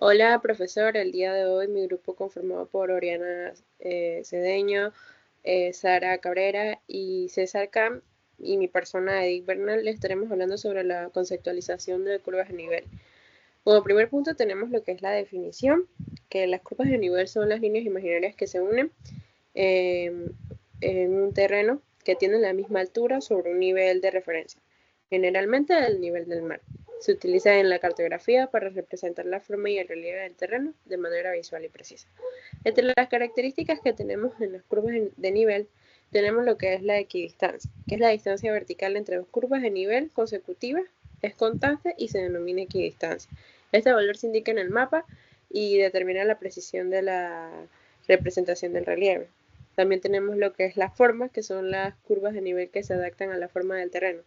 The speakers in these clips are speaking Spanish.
Hola, profesor. El día de hoy mi grupo conformado por Oriana Cedeño, Sara Cabrera y César Cam y mi persona Edith Bernal le estaremos hablando sobre la conceptualización de curvas de nivel. Como primer punto tenemos lo que es la definición, que las curvas de nivel son las líneas imaginarias que se unen en un terreno que tienen la misma altura sobre un nivel de referencia, generalmente el nivel del mar. Se utiliza en la cartografía para representar la forma y el relieve del terreno de manera visual y precisa. Entre las características que tenemos en las curvas de nivel, tenemos lo que es la equidistancia, que es la distancia vertical entre dos curvas de nivel consecutivas, es constante y se denomina equidistancia. Este valor se indica en el mapa y determina la precisión de la representación del relieve. También tenemos lo que es la forma, que son las curvas de nivel que se adaptan a la forma del terreno,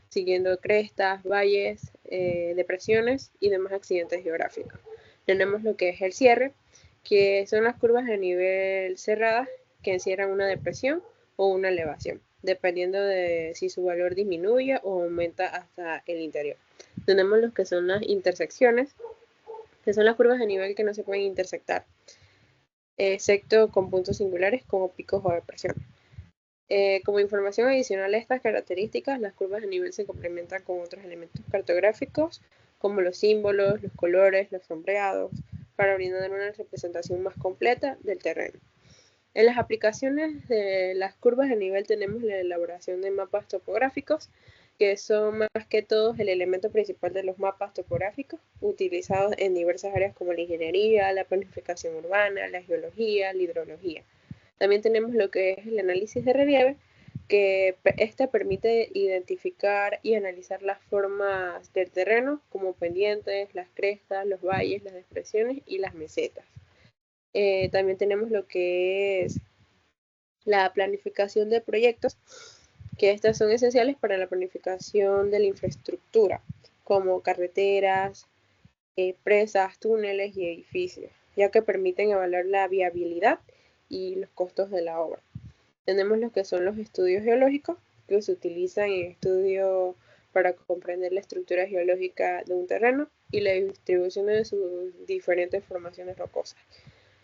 siguiendo crestas, valles, depresiones y demás accidentes geográficos. Tenemos lo que es el cierre, que son las curvas de nivel cerradas que encierran una depresión o una elevación, dependiendo de si su valor disminuye o aumenta hasta el interior. Tenemos los que son las intersecciones, que son las curvas de nivel que no se pueden intersectar, excepto con puntos singulares como picos o depresiones. Como información adicional a estas características, las curvas de nivel se complementan con otros elementos cartográficos, como los símbolos, los colores, los sombreados, para brindar una representación más completa del terreno. En las aplicaciones de las curvas de nivel tenemos la elaboración de mapas topográficos, que son más que todo el elemento principal de los mapas topográficos, utilizados en diversas áreas como la ingeniería, la planificación urbana, la geología, la hidrología. También tenemos lo que es el análisis de relieve, que permite identificar y analizar las formas del terreno, como pendientes, las crestas, los valles, las depresiones y las mesetas. También tenemos lo que es la planificación de proyectos, que estas son esenciales para la planificación de la infraestructura, como carreteras, presas, túneles y edificios, ya que permiten evaluar la viabilidad y los costos de la obra. Tenemos lo que son los estudios geológicos, que se utilizan en estudios para comprender la estructura geológica de un terreno y la distribución de sus diferentes formaciones rocosas.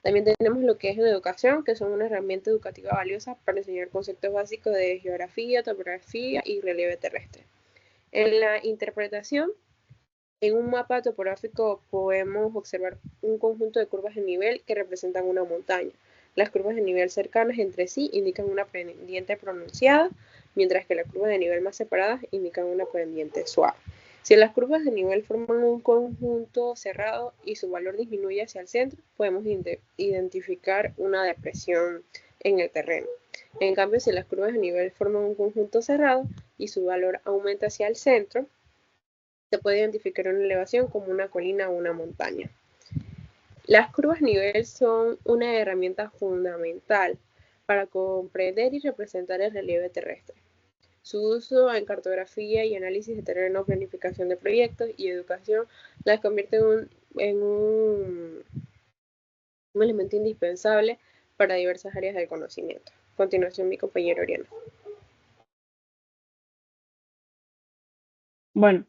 También tenemos lo que es la educación, que son una herramienta educativa valiosa para enseñar conceptos básicos de geografía, topografía y relieve terrestre. En la interpretación, en un mapa topográfico podemos observar un conjunto de curvas de nivel que representan una montaña. Las curvas de nivel cercanas entre sí indican una pendiente pronunciada, mientras que las curvas de nivel más separadas indican una pendiente suave. Si las curvas de nivel forman un conjunto cerrado y su valor disminuye hacia el centro, podemos identificar una depresión en el terreno. En cambio, si las curvas de nivel forman un conjunto cerrado y su valor aumenta hacia el centro, se puede identificar una elevación como una colina o una montaña. Las curvas de nivel son una herramienta fundamental para comprender y representar el relieve terrestre. Su uso en cartografía y análisis de terreno, planificación de proyectos y educación las convierte en un elemento indispensable para diversas áreas del conocimiento. A continuación, mi compañero Oriana. Bueno,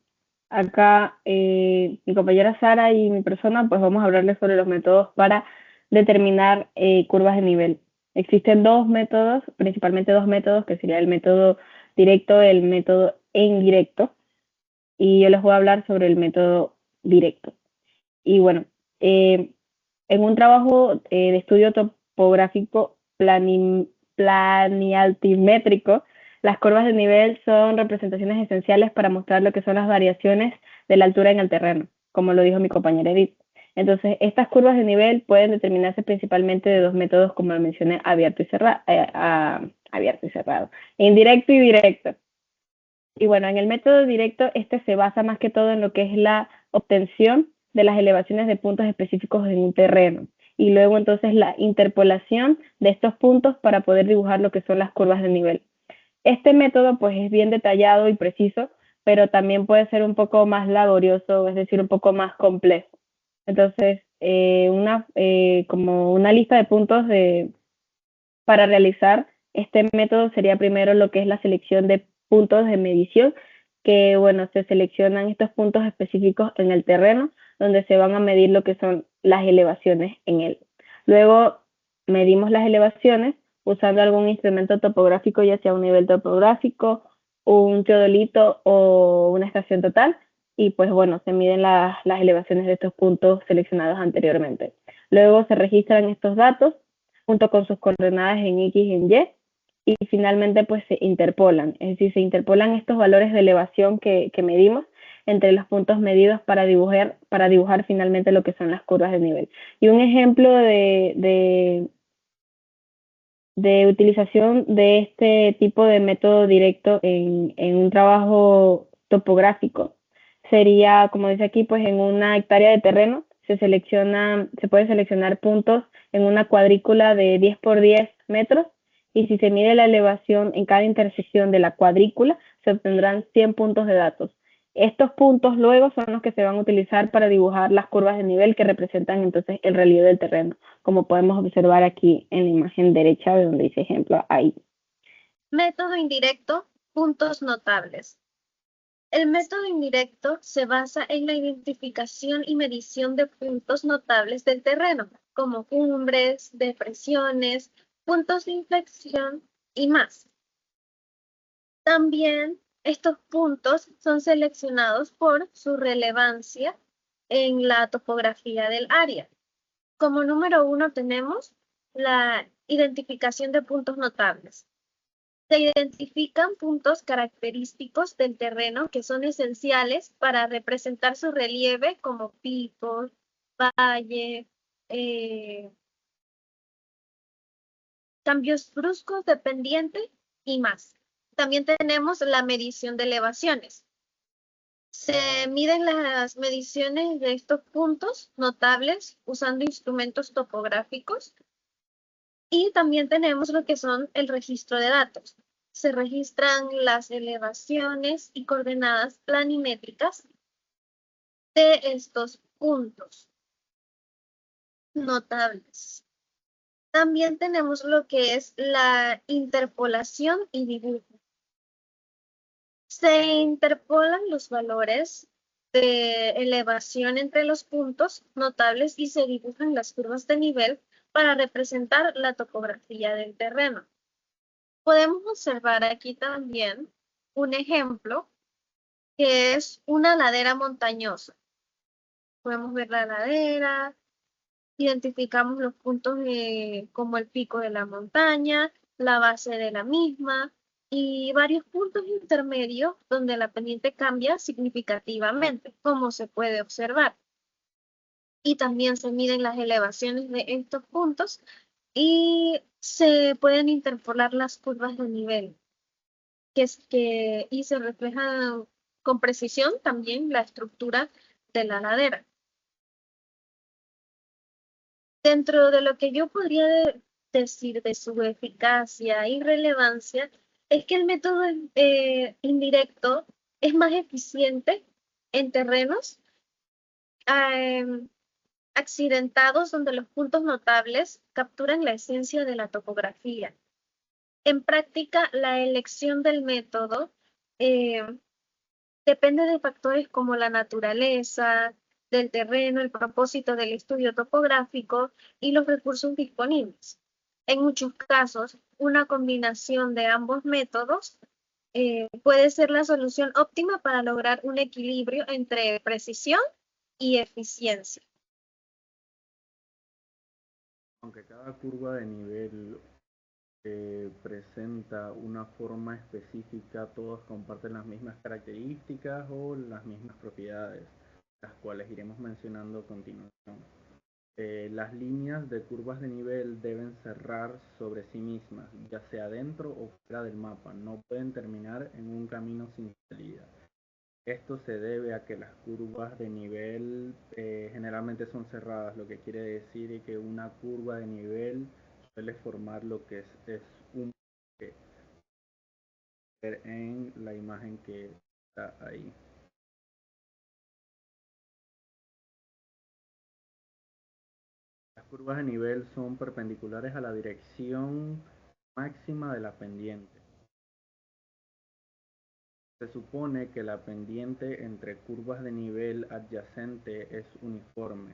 acá mi compañera Sara y mi persona, pues vamos a hablarles sobre los métodos para determinar curvas de nivel. Existen dos métodos, principalmente dos métodos, que sería el método directo y el método indirecto. Y yo les voy a hablar sobre el método directo. Y bueno, en un trabajo de estudio topográfico planialtimétrico, las curvas de nivel son representaciones esenciales para mostrar lo que son las variaciones de la altura en el terreno, como lo dijo mi compañera Edith. Entonces, estas curvas de nivel pueden determinarse principalmente de dos métodos, como lo mencioné, abierto y cerrado, indirecto y directo. Y bueno, en el método directo, este se basa más que todo en lo que es la obtención de las elevaciones de puntos específicos en un terreno. Y luego entonces la interpolación de estos puntos para poder dibujar lo que son las curvas de nivel. Este método pues es bien detallado y preciso, pero también puede ser un poco más laborioso, es decir, un poco más complejo. Entonces, como una lista de puntos para realizar este método sería primero lo que es la selección de puntos de medición, que bueno, se seleccionan estos puntos específicos en el terreno donde se van a medir lo que son las elevaciones en él. Luego medimos las elevaciones usando algún instrumento topográfico, ya sea un nivel topográfico, un teodolito o una estación total, y pues bueno, se miden las elevaciones de estos puntos seleccionados anteriormente. Luego se registran estos datos junto con sus coordenadas en X y en Y, y finalmente pues se interpolan, es decir, se interpolan estos valores de elevación que medimos entre los puntos medidos para dibujar finalmente lo que son las curvas de nivel. Y un ejemplo de utilización de este tipo de método directo en un trabajo topográfico sería, como dice aquí, pues en una hectárea de terreno se puede seleccionar puntos en una cuadrícula de 10 por 10 metros, y si se mide la elevación en cada intersección de la cuadrícula, se obtendrán 100 puntos de datos. Estos puntos luego son los que se van a utilizar para dibujar las curvas de nivel que representan entonces el relieve del terreno, como podemos observar aquí en la imagen derecha de donde dice ejemplo ahí. Método indirecto, puntos notables. El método indirecto se basa en la identificación y medición de puntos notables del terreno, como cumbres, depresiones, puntos de inflexión y más. También estos puntos son seleccionados por su relevancia en la topografía del área. Como número 1 tenemos la identificación de puntos notables. Se identifican puntos característicos del terreno que son esenciales para representar su relieve, como picos, valle, cambios bruscos de pendiente y más. También tenemos la medición de elevaciones. Se miden las mediciones de estos puntos notables usando instrumentos topográficos. Y también tenemos lo que son el registro de datos. Se registran las elevaciones y coordenadas planimétricas de estos puntos notables. También tenemos lo que es la interpolación y dibujo. Se interpolan los valores de elevación entre los puntos notables y se dibujan las curvas de nivel para representar la topografía del terreno. Podemos observar aquí también un ejemplo que es una ladera montañosa. Podemos ver la ladera, identificamos los puntos como el pico de la montaña, la base de la misma y varios puntos intermedios donde la pendiente cambia significativamente, como se puede observar. Y también se miden las elevaciones de estos puntos y se pueden interpolar las curvas de nivel. Y se refleja con precisión también la estructura de la ladera. Dentro de lo que yo podría decir de su eficacia y relevancia, es que el método indirecto es más eficiente en terrenos accidentados donde los puntos notables capturan la esencia de la topografía. En práctica, la elección del método depende de factores como la naturaleza del terreno, el propósito del estudio topográfico y los recursos disponibles. En muchos casos, una combinación de ambos métodos puede ser la solución óptima para lograr un equilibrio entre precisión y eficiencia. Aunque cada curva de nivel presenta una forma específica, todos comparten las mismas características o las mismas propiedades, las cuales iremos mencionando a continuación. Las líneas de curvas de nivel deben cerrar sobre sí mismas, ya sea dentro o fuera del mapa, no pueden terminar en un camino sin salida. Esto se debe a que las curvas de nivel generalmente son cerradas, lo que quiere decir que una curva de nivel suele formar lo que es un bloque en la imagen que está ahí. Las curvas de nivel son perpendiculares a la dirección máxima de la pendiente. Se supone que la pendiente entre curvas de nivel adyacente es uniforme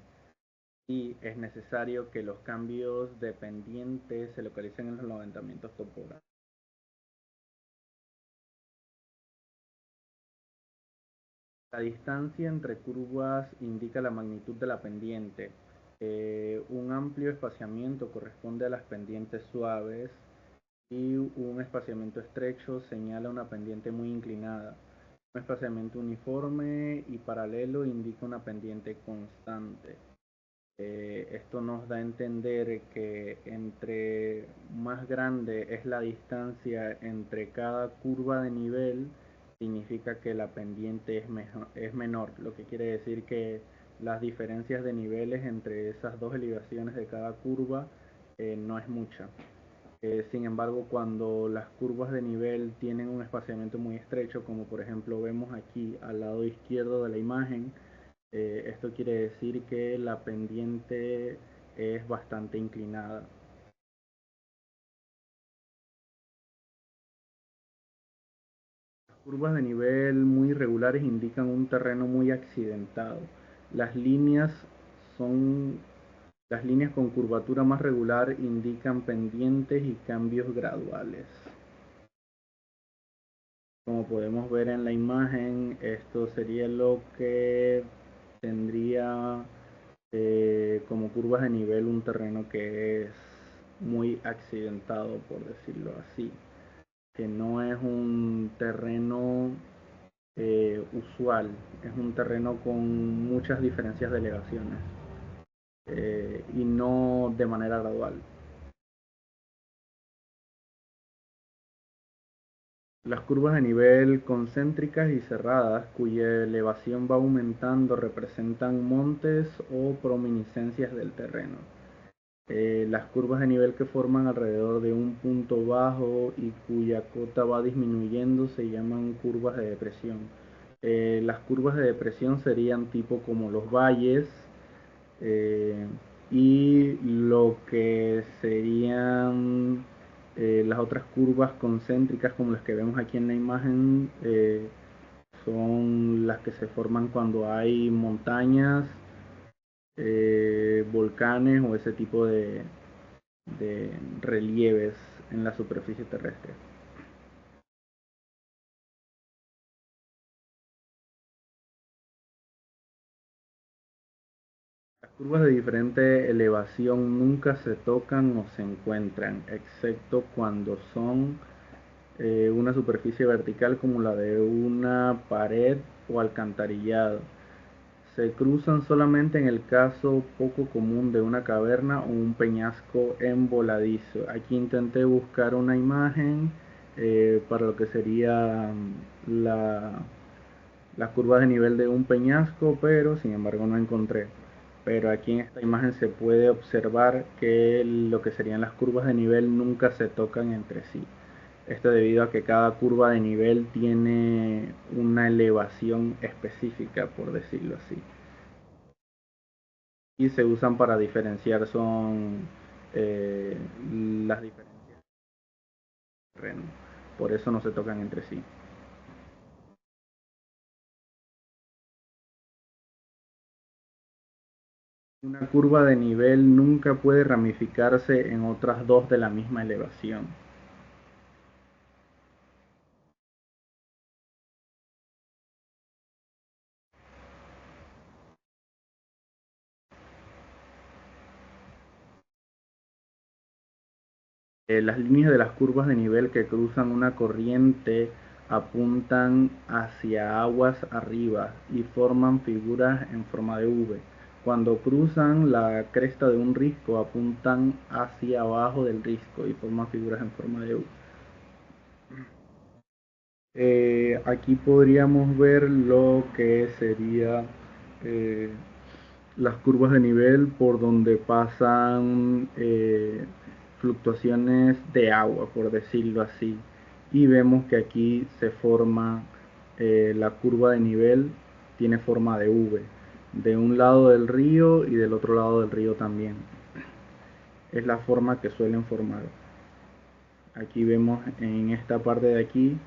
y es necesario que los cambios de pendiente se localicen en los levantamientos topográficos. La distancia entre curvas indica la magnitud de la pendiente. Un amplio espaciamiento corresponde a las pendientes suaves y un espaciamiento estrecho señala una pendiente muy inclinada. Un espaciamiento uniforme y paralelo indica una pendiente constante. Esto nos da a entender que entre más grande es la distancia entre cada curva de nivel, significa que la pendiente es menor, lo que quiere decir que las diferencias de niveles entre esas dos elevaciones de cada curva no es mucha. Sin embargo, cuando las curvas de nivel tienen un espaciamiento muy estrecho, como por ejemplo vemos aquí al lado izquierdo de la imagen, esto quiere decir que la pendiente es bastante inclinada. Las curvas de nivel muy irregulares indican un terreno muy accidentado. Las líneas con curvatura más regular indican pendientes y cambios graduales. Como podemos ver en la imagen, esto sería lo que tendría como curvas de nivel un terreno que es muy accidentado, por decirlo así, que no es un terreno usual, es un terreno con muchas diferencias de elevaciones y no de manera gradual. Las curvas de nivel concéntricas y cerradas, cuya elevación va aumentando, representan montes o prominiscencias del terreno. Las curvas de nivel que forman alrededor de un punto bajo y cuya cota va disminuyendo se llaman curvas de depresión. Las curvas de depresión serían tipo como los valles y lo que serían las otras curvas concéntricas como las que vemos aquí en la imagen son las que se forman cuando hay montañas, volcanes o ese tipo de relieves en la superficie terrestre. Las curvas de diferente elevación nunca se tocan o se encuentran, excepto cuando son una superficie vertical como la de una pared o alcantarillado. Se cruzan solamente en el caso poco común de una caverna o un peñasco envoladizo. Aquí intenté buscar una imagen para lo que sería la curva de nivel de un peñasco, pero sin embargo no encontré. Pero aquí en esta imagen se puede observar que lo que serían las curvas de nivel nunca se tocan entre sí. Esto debido a que cada curva de nivel tiene una elevación específica, por decirlo así. Y se usan para diferenciar son las diferencias de terreno. Por eso no se tocan entre sí. Una curva de nivel nunca puede ramificarse en otras dos de la misma elevación. Las líneas de las curvas de nivel que cruzan una corriente apuntan hacia aguas arriba y forman figuras en forma de V. Cuando cruzan la cresta de un risco apuntan hacia abajo del risco y forman figuras en forma de U. Aquí podríamos ver lo que sería las curvas de nivel por donde pasan fluctuaciones de agua, por decirlo así. Y vemos que aquí se forma la curva de nivel, tiene forma de V, de un lado del río y del otro lado del río también. Es la forma que suelen formar. Aquí vemos en esta parte de aquí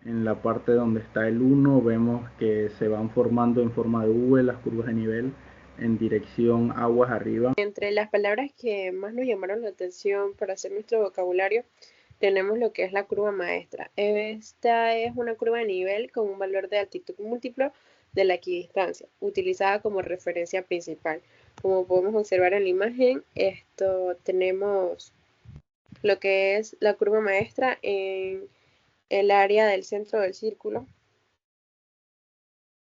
En la parte donde está el 1 vemos que se van formando en forma de V las curvas de nivel en dirección aguas arriba. Entre las palabras que más nos llamaron la atención para hacer nuestro vocabulario, tenemos lo que es la curva maestra. Esta es una curva de nivel con un valor de altitud múltiplo de la equidistancia, utilizada como referencia principal. Como podemos observar en la imagen, tenemos lo que es la curva maestra en el área del centro del círculo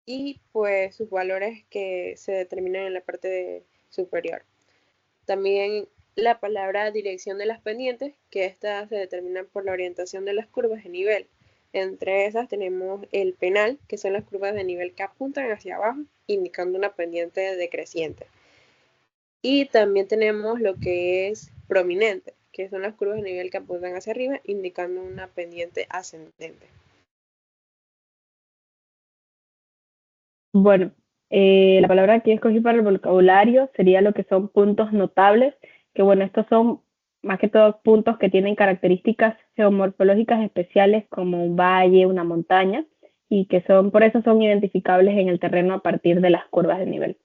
y pues sus valores que se determinan en la parte superior. También la palabra dirección de las pendientes, que estas se determinan por la orientación de las curvas de nivel. Entre esas tenemos el penal, que son las curvas de nivel que apuntan hacia abajo, indicando una pendiente decreciente. Y también tenemos lo que es prominente, que son las curvas de nivel que apuntan hacia arriba, indicando una pendiente ascendente. Bueno, la palabra que escogí para el vocabulario sería lo que son puntos notables, que bueno, estos son más que todo puntos que tienen características geomorfológicas especiales como un valle, una montaña, y que por eso son identificables en el terreno a partir de las curvas de nivel.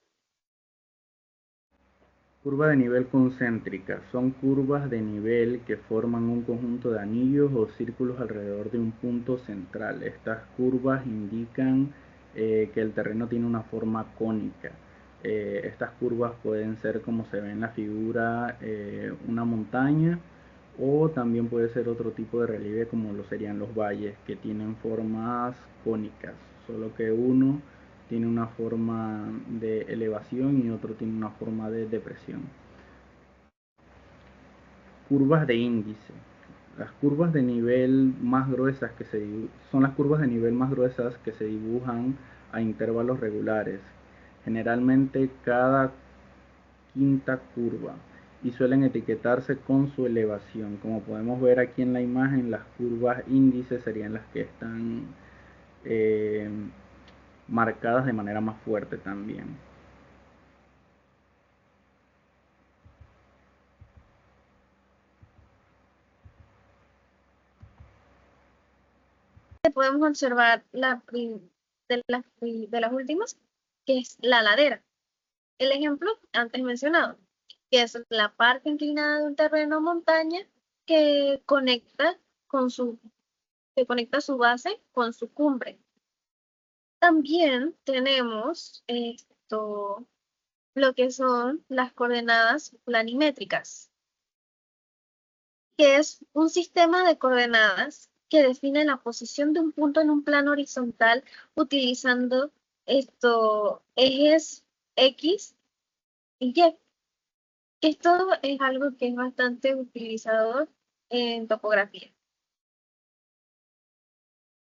Curva de nivel concéntrica. Son curvas de nivel que forman un conjunto de anillos o círculos alrededor de un punto central. Estas curvas indican que el terreno tiene una forma cónica. Estas curvas pueden ser, como se ve en la figura, una montaña, o también puede ser otro tipo de relieve como lo serían los valles, que tienen formas cónicas, solo que uno tiene una forma de elevación y otro tiene una forma de depresión. Curvas de índice. Las curvas de nivel más gruesas son las curvas de nivel más gruesas que se dibujan a intervalos regulares, generalmente cada quinta curva, y suelen etiquetarse con su elevación. Como podemos ver aquí en la imagen, las curvas índice serían las que están marcadas de manera más fuerte también. Podemos observar de las últimas, que es la ladera. El ejemplo antes mencionado, que es la parte inclinada de un terreno o montaña que conecta su base con su cumbre. También tenemos lo que son las coordenadas planimétricas, que es un sistema de coordenadas que define la posición de un punto en un plano horizontal utilizando ejes X y Y. Esto es algo que es bastante utilizado en topografía.